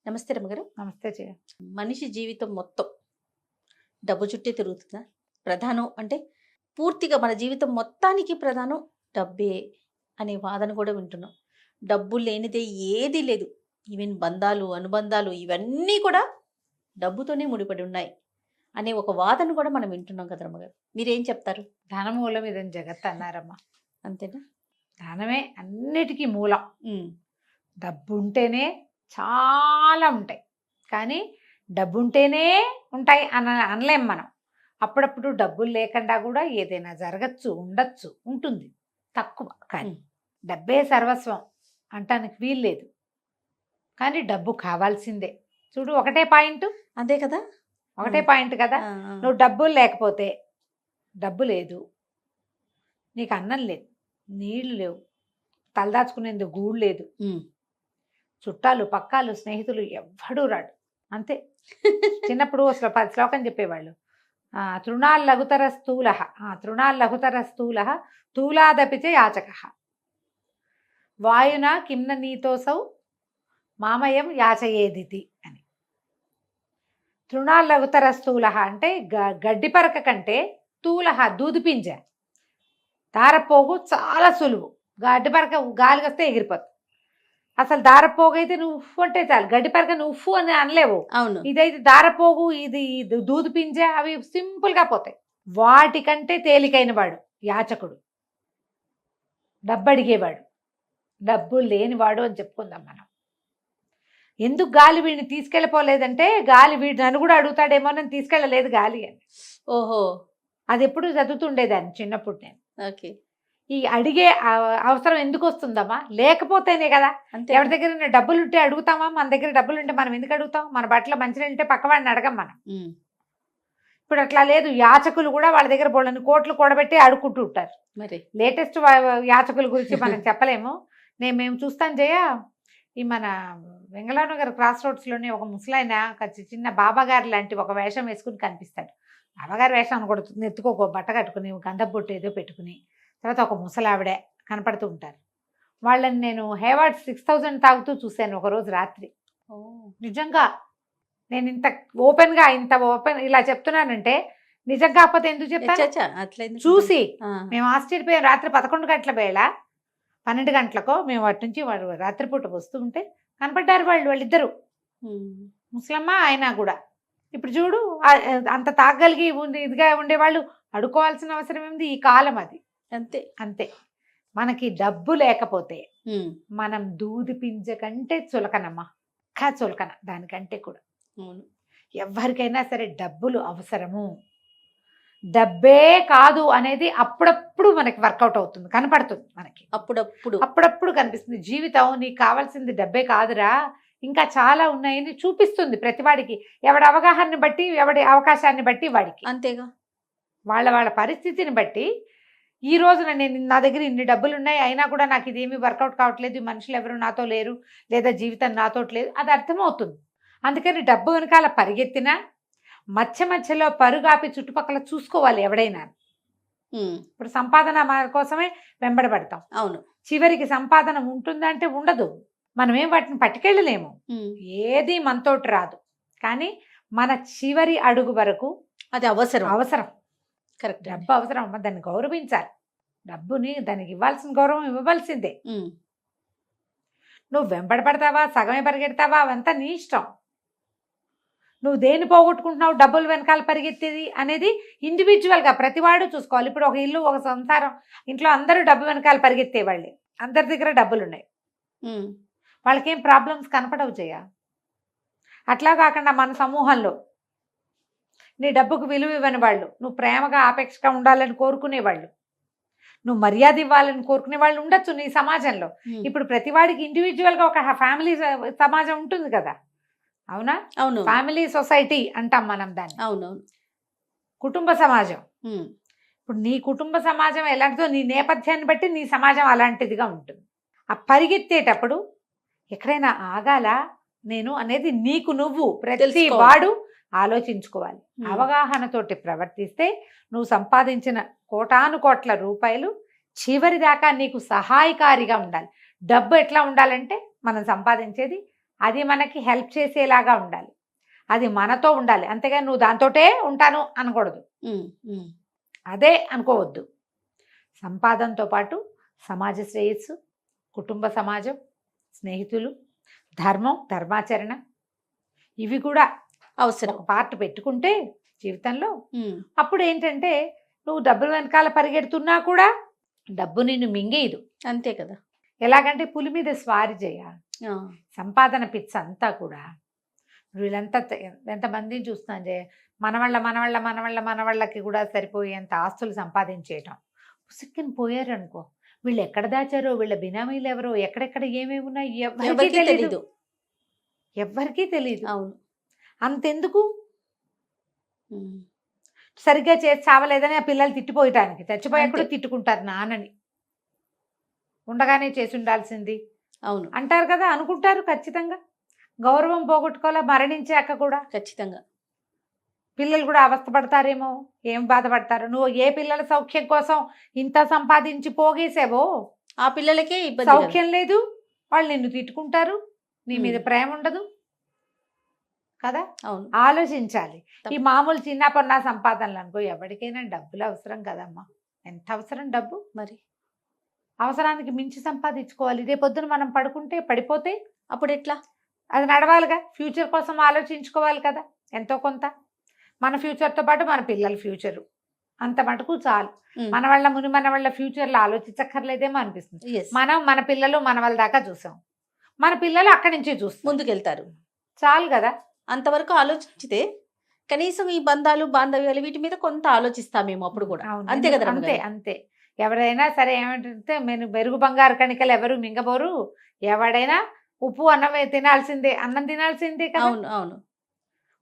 నమస్తే రమ్మగారు. నమస్తే జయ. మనిషి జీవితం మొత్తం డబ్బు చుట్టే తిరుగుతుందా? ప్రధానం అంటే పూర్తిగా మన జీవితం మొత్తానికి ప్రధానం డబ్బే అనే వాదన కూడా వింటున్నాం. డబ్బు లేనిదే ఏదీ లేదు. ఈవెన్ బంధాలు, అనుబంధాలు ఇవన్నీ కూడా డబ్బుతోనే ముడిపడి ఉన్నాయి అనే ఒక వాదన కూడా మనం వింటున్నాం కదా రమ్మగారు. మీరేం చెప్తారు? ధనమూలం ఇదని జగత్ అన్నారమ్మా. అంతేనా? ధనమే అన్నిటికీ మూలం. ఉమ్, డబ్బు ఉంటేనే చాలా ఉంటాయి, కానీ డబ్బు ఉంటేనే ఉంటాయి అనలేం మనం. అప్పుడప్పుడు డబ్బులు లేకుండా కూడా ఏదైనా జరగచ్చు, ఉండొచ్చు, ఉంటుంది తక్కువ. కానీ డబ్బే సర్వస్వం అంటానికి వీలు లేదు. కానీ డబ్బు కావాల్సిందే. చూడు, ఒకటే పాయింట్. అంతే కదా, ఒకటే పాయింట్ కదా. నువ్వు డబ్బులు లేకపోతే డబ్బు లేదు, నీకు అన్నం లేదు, నీళ్లు లేవు, తలదాచుకునేందుకు గూడు లేదు, చుట్టాలు పక్కాలు స్నేహితులు ఎవ్వడూ రాడు. అంతే. చిన్నప్పుడు అసలు శ్లోకం చెప్పేవాళ్ళు, తృణాల్ లఘుతర స్థూల, తృణాల్ లఘుతర స్థూల స్థూలాదపిచ యాచక వాయున కిమ్న నీతోసౌ మామయం యాచయేదితి అని. తృణాల్ లఘుతర స్థూల అంటే గడ్డి పరక కంటే స్థూల దూదిపింజ దారపోగు చాలా సులువు. గడ్డి పరక గాలికి వస్తే ఎగిరిపోతుంది. అసలు దారపోగు అయితే నువ్వు ఉఫ్ఫు అంటే చాలు, గడ్డి పరక నువ్వు ఉఫ్ఫు అని అనలేవు. అవును. ఇదైతే దారపోగు, ఇది దూదిపింజ, అవి సింపుల్గా పోతాయి. వాటికంటే తేలికైన వాడు యాచకుడు, డబ్బు అడిగేవాడు, డబ్బు లేనివాడు అని చెప్పుకుందాం మనం. ఎందుకు గాలి వీడిని తీసుకెళ్ళిపోలేదంటే, గాలి వీడు నన్ను కూడా అడుగుతాడేమో అని తీసుకెళ్ళలేదు గాలి అని. ఓహో, అది ఎప్పుడు చదువుతుండేదాన్ని చిన్నప్పుడు నేను. ఓకే. ఈ అడిగే అవసరం ఎందుకు వస్తుందమ్మా? లేకపోతేనే కదా. అంతే. ఎవరి దగ్గర డబ్బులు ఉంటే అడుగుతామా? మన దగ్గర డబ్బులు ఉంటే మనం ఎందుకు అడుగుతాం? మన బట్టలు మంచిగా ఉంటే పక్కవాడిని అడగం మనం. ఇప్పుడు అట్లా లేదు. యాచకులు కూడా వాళ్ళ దగ్గర బోళ్ళని కోట్లు కూడబెట్టి అడుక్కుంటూ ఉంటారు. మరి లేటెస్ట్ యాచకుల గురించి మనం చెప్పలేము. మేము చూస్తాను జయ, ఈ మన వెంగళనగర్ క్రాస్ రోడ్స్లోనే ఒక ముసలాయన చిన్న బాబాగారు లాంటి ఒక వేషం వేసుకుని కనిపిస్తాడు. బాబాగారు వేషం అనకూడదు, ఎత్తుకో బట్ట కట్టుకుని గంధపు బొట్టు ఏదో పెట్టుకుని, తర్వాత ఒక ముసలావిడే కనపడుతూ ఉంటారు. వాళ్ళని నేను హేవార్డ్ 6000 తాగుతూ చూశాను ఒకరోజు రాత్రి. నిజంగా నేను ఇంత ఓపెన్ ఇలా చెప్తున్నానంటే నిజం కాకపోతే ఎందుకు చెప్తాను? చూసి మేము ఆశ్చర్యపోయాం. రాత్రి 11 గంటల వేళ 12 గంటలకో మేము వాటి నుంచి వాడు రాత్రిపూట వస్తూ ఉంటే కనపడ్డారు వాళ్ళిద్దరు, ముసలమ్మ ఆయన కూడా. ఇప్పుడు చూడు, అంత తాగలిగి ఇదిగా ఉండేవాళ్ళు అడుకోవాల్సిన అవసరం ఏమిటి? ఈ కాలం అది. అంతే అంతే. మనకి డబ్బు లేకపోతే మనం దూది పింజ కంటే చులకనమ్మా, చులకన దానికంటే కూడా. ఎవరికైనా సరే డబ్బులు అవసరము. డబ్బే కాదు అనేది అప్పుడప్పుడు మనకి వర్కౌట్ అవుతుంది, కనపడుతుంది మనకి. అప్పుడప్పుడు కనిపిస్తుంది. జీవితం నీకు కావాల్సింది డబ్బే కాదురా, ఇంకా చాలా ఉన్నాయని చూపిస్తుంది ప్రతివాడికి. ఎవడి అవగాహనని బట్టి, ఎవడి అవకాశాన్ని బట్టి వాడికి. అంతేగా. వాళ్ళ పరిస్థితిని బట్టి. ఈ రోజున నా దగ్గర ఇన్ని డబ్బులు ఉన్నాయి, అయినా కూడా నాకు ఇదేమీ వర్కౌట్ కావట్లేదు, మనుషులు ఎవరు నాతో లేరు, లేదా జీవితం నాతో లేదు, అది అర్థమవుతుంది. అందుకని డబ్బు వెనకాల పరిగెత్తినా మధ్యలో పరుగాపి చుట్టుపక్కల చూసుకోవాలి ఎవడైనా. ఇప్పుడు సంపాదన కోసమే వెంబడబడతాం. అవును. చివరికి సంపాదన ఉంటుందంటే ఉండదు. మనమేం వాటిని పట్టుకెళ్ళలేము. ఏది మనతోటి రాదు. కానీ మన చివరి అడుగు వరకు అది అవసరం. కరెక్ట్. డబ్బు అవసరం అమ్మ, దాన్ని గౌరవించాలి. డబ్బుని దానికి ఇవ్వాల్సిన గౌరవం ఇవ్వవలసిందే. నువ్వు వెంబడపడతావా, సగమే పరిగెడతావా, అవంతా నీ ఇష్టం. నువ్వు దేన్ని పోగొట్టుకుంటున్నావు, డబ్బులు వెనకాల పరిగెత్తేది అనేది ఇండివిజువల్గా ప్రతివాడు చూసుకోవాలి. ఇప్పుడు ఒక ఇల్లు, ఒక సంసారం, ఇంట్లో అందరూ డబ్బు వెనకాల పరిగెత్తే వాళ్ళే, అందరి దగ్గర డబ్బులు ఉన్నాయి, వాళ్ళకేం ప్రాబ్లమ్స్ కనపడవు జయ. అట్లా కాకుండా మన సమూహంలో నీ డబ్బుకు విలువ ఇవ్వని వాళ్ళు, నువ్వు ప్రేమగా ఆపేక్షగా ఉండాలని కోరుకునేవాళ్ళు, నువ్వు మర్యాద ఇవ్వాలని కోరుకునే వాళ్ళు ఉండొచ్చు నీ సమాజంలో. ఇప్పుడు ప్రతివాడికి ఇండివిజువల్గా ఒక ఫ్యామిలీ సమాజం ఉంటుంది కదా. అవునా? అవును. ఫ్యామిలీ సొసైటీ అంటాం మనం దాన్ని. అవునవును. కుటుంబ సమాజం. ఇప్పుడు నీ కుటుంబ సమాజం ఎలాంటిదో, నీ నేపథ్యాన్ని బట్టి నీ సమాజం అలాంటిదిగా ఉంటుంది. ఆ పరిగెత్తేటప్పుడు ఎక్కడైనా ఆగాలా నేను అనేది నీకు నువ్వు ప్రతి వాడు ఆలోచించుకోవాలి. అవగాహనతోటి ప్రవర్తిస్తే నువ్వు సంపాదించిన కోటాను కోట్ల రూపాయలు చివరి దాకా నీకు సహాయకారిగా ఉండాలి. డబ్బు ఎట్లా ఉండాలంటే మనం సంపాదించేది అది మనకి హెల్ప్ చేసేలాగా ఉండాలి, అది మనతో ఉండాలి. అంతేగాని నువ్వు దాంతోటే ఉంటాను అనకూడదు, ఉమ్, ఉమ్. అదే అనుకోవద్దు. సంపాదనతో పాటు సమాజ శ్రేయస్సు, కుటుంబ సమాజం, స్నేహితులు, ధర్మం, ధర్మాచరణ, ఇవి కూడా అవసరం. ఒక పార్ట్ పెట్టుకుంటే జీవితంలో, ఉమ్, అప్పుడు ఏంటంటే నువ్వు డబ్బుల వెనకాల పరిగెడుతున్నా కూడా డబ్బు నిన్ను మింగేయదు. అంతే కదా. ఎలాగంటే పులి మీద స్వారీ చేయాలి. ఆ, సంపాదన పిచ్చ అంతా కూడా వీళ్ళంతా ఎంతమందిని చూస్తున్నాం జయ, మనవాళ్ళకి కూడా సరిపోయేంత ఆస్తులు సంపాదించేయటం. పుసుక్కుని పోయారు అనుకో, వీళ్ళు ఎక్కడ దాచారో, వీళ్ళ బినామీలు ఎవరో, ఎక్కడెక్కడ ఏమేమి ఉన్నాయి ఎవరికీ ఎవరికీ తెలియదు, తెలీదు. ఎవ్వరికీ తెలియదు. అవును. అంతెందుకు, ఉమ్, సరిగ్గా చేసి చావలేదని ఆ పిల్లలు తిట్టిపోయటానికి, చచ్చిపోయాక కూడా అంతే. తిట్టుకుంటారు నాన్నని, ఉండగానే చేసి ఉండాల్సింది అవును, అంటారు కదా, అనుకుంటారు ఖచ్చితంగా. గౌరవం పోగొట్టుకోవాలా మరణించాక కూడా. ఖచ్చితంగా. పిల్లలు కూడా అవస్థపడతారేమో, ఏం బాధపడతారు. నువ్వు ఏ పిల్లల సౌఖ్యం కోసం ఇంత సంపాదించి పోగేసావో, ఆ పిల్లలకే ఇబ్బంది కదా. సౌఖ్యం లేదు, వాళ్ళు నిన్ను తిట్టుకుంటారు, నీ మీద ప్రేమ ఉండదు కదా. అవును. ఆలోచించాలి. ఈ మామూలు చిన్న పన్నా సంపాదనలు అనుకో, ఎవరికైనా డబ్బులు అవసరం కదమ్మా. ఎంత అవసరం డబ్బు, మరి అవసరానికి మించి సంపాదించుకోవాలి. ఇదే పొద్దున మనం పడుకుంటే పడిపోతే అప్పుడు ఎట్లా? అది నడవాలిగా, ఫ్యూచర్ కోసం ఆలోచించుకోవాలి కదా ఎంతో కొంత. మన ఫ్యూచర్తో పాటు మన పిల్లల ఫ్యూచరు, అంత మటుకు చాలు. ఉమ్, మన వాళ్ళ ఫ్యూచర్లో ఆలోచించక్కర్లేదేమో అనిపిస్తుంది. yes. మనం మన పిల్లలు మన వాళ్ళ దాకా చూసాం, మన పిల్లలు అక్కడి నుంచే చూస్తాం, ముందుకెళ్తారు. చాలు కదా. అంతవరకు ఆలోచించితే కనీసం ఈ బంధాలు బాంధవ్యాలు వీటి మీద కొంత ఆలోచిస్తామేమో అప్పుడు కూడా. అవును, అంతే కదా అంతే రమ్మగారు? అంతే. ఎవరైనా సరే ఏమంటే మెరుగు బంగారు కణికలు ఎవరు మింగబోరు, ఎవడైనా ఉప్పు అన్నమే తినాల్సిందే, అన్నం తినాల్సిందే కదా. అవును, అవును.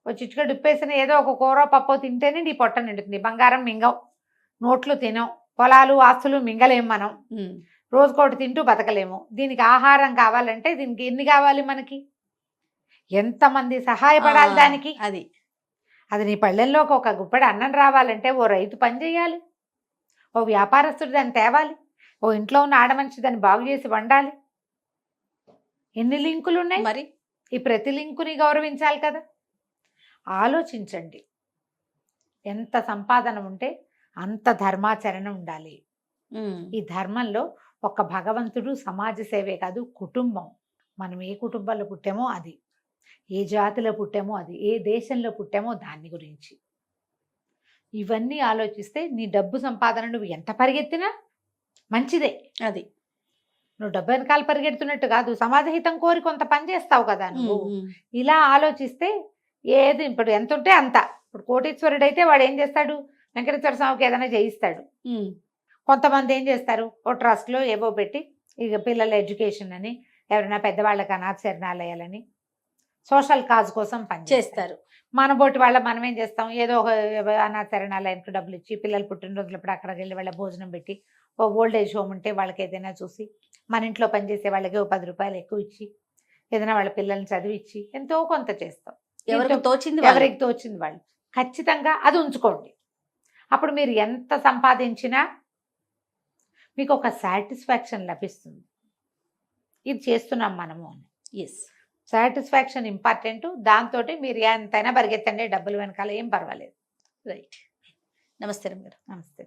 ఓ చిచ్చుకడు ఉప్పేసిన ఏదో ఒక కూర పప్పు తింటేనే నీ పొట్ట నిండుతుంది. బంగారం మింగం, నోట్లు తినం, పొలాలు ఆస్తులు మింగలేం మనం, ఉమ్, రోజుకోటి తింటూ బతకలేము. దీనికి ఆహారం కావాలంటే దీనికి ఎన్ని కావాలి మనకి, ఎంతమంది సహాయపడాలి ఆ, దానికి. అది అది నీ పళ్ళెల్లోకి ఒక గుప్పెడు అన్నం రావాలంటే ఓ రైతు పని చేయాలి, ఓ వ్యాపారస్తుడు దాన్ని తేవాలి, ఓ ఇంట్లో ఉన్న ఆడమనిషి దాన్ని బాగు చేసి వండాలి. ఎన్ని లింకులు ఉన్నాయి మరి. ఈ ప్రతి లింకుని గౌరవించాలి కదా. ఆలోచించండి, ఎంత సంపాదన ఉంటే అంత ధర్మాచరణ ఉండాలి. ఉమ్, ఈ ధర్మంలో ఒక భగవంతుడు, సమాజ సేవే కాదు, కుటుంబం. మనం ఏ కుటుంబంలో పుట్టామో అది, ఏ జాతిలో పుట్టామో అది, ఏ దేశంలో పుట్టామో దాని గురించి, ఇవన్నీ ఆలోచిస్తే నీ డబ్బు సంపాదన నువ్వు ఎంత పరిగెత్తినా మంచిదే. అది నువ్వు డబ్బు వెనకాల పరిగెడుతున్నట్టు కాదు, సమాజహితం కోరి కొంత పని చేస్తావు కదా నువ్వు. ఉమ్, ఉమ్, ఇలా ఆలోచిస్తే ఏది ఇప్పుడు ఎంత ఉంటే అంత. ఇప్పుడు కోటీశ్వరుడు అయితే వాడు ఏం చేస్తాడు, వెంకటేశ్వర స్వామికి ఏదైనా చేయిస్తాడు. ఉమ్, కొంతమంది ఏం చేస్తారు, ఓ ట్రస్ట్లో ఏవో పెట్టి ఇక పిల్లల ఎడ్యుకేషన్ అని, ఎవరైనా పెద్దవాళ్ళకి అనాథ శరణాలయాలని, సోషల్ కాజ్ కోసం పనిచేస్తారు. చేస్తారు. మన బోటి వాళ్ళ మనం ఏం చేస్తాం, ఏదో ఒక అనాథ శరణాలయానికి డబ్బులు ఇచ్చి, పిల్లలు పుట్టినరోజులప్పుడు అక్కడికి వెళ్ళి వాళ్ళ భోజనం పెట్టి, ఓ ఓల్డ్ ఏజ్ హోమ్ ఉంటే వాళ్ళకి ఏదైనా చూసి, మన ఇంట్లో పనిచేసే వాళ్ళకి ఓ 10 రూపాయలు ఎక్కువ ఇచ్చి, ఏదైనా వాళ్ళ పిల్లల్ని చదివించి ఎంతో కొంత చేస్తాం. ఎవరికి తోచింది ఎవరికి తోచింది వాళ్ళు. ఖచ్చితంగా అది ఉంచుకోండి. అప్పుడు మీరు ఎంత సంపాదించినా మీకు ఒక సాటిస్ఫాక్షన్ లభిస్తుంది, ఇది చేస్తున్నాం మనము అని. ఎస్. Satisfaction important. దాంతో మీరు ఎంతైనా పరిగెత్తండి, డబ్బులు వెనకాల ఏం పర్వాలేదు. రైట్. నమస్తే రమ్మగారు. నమస్తే.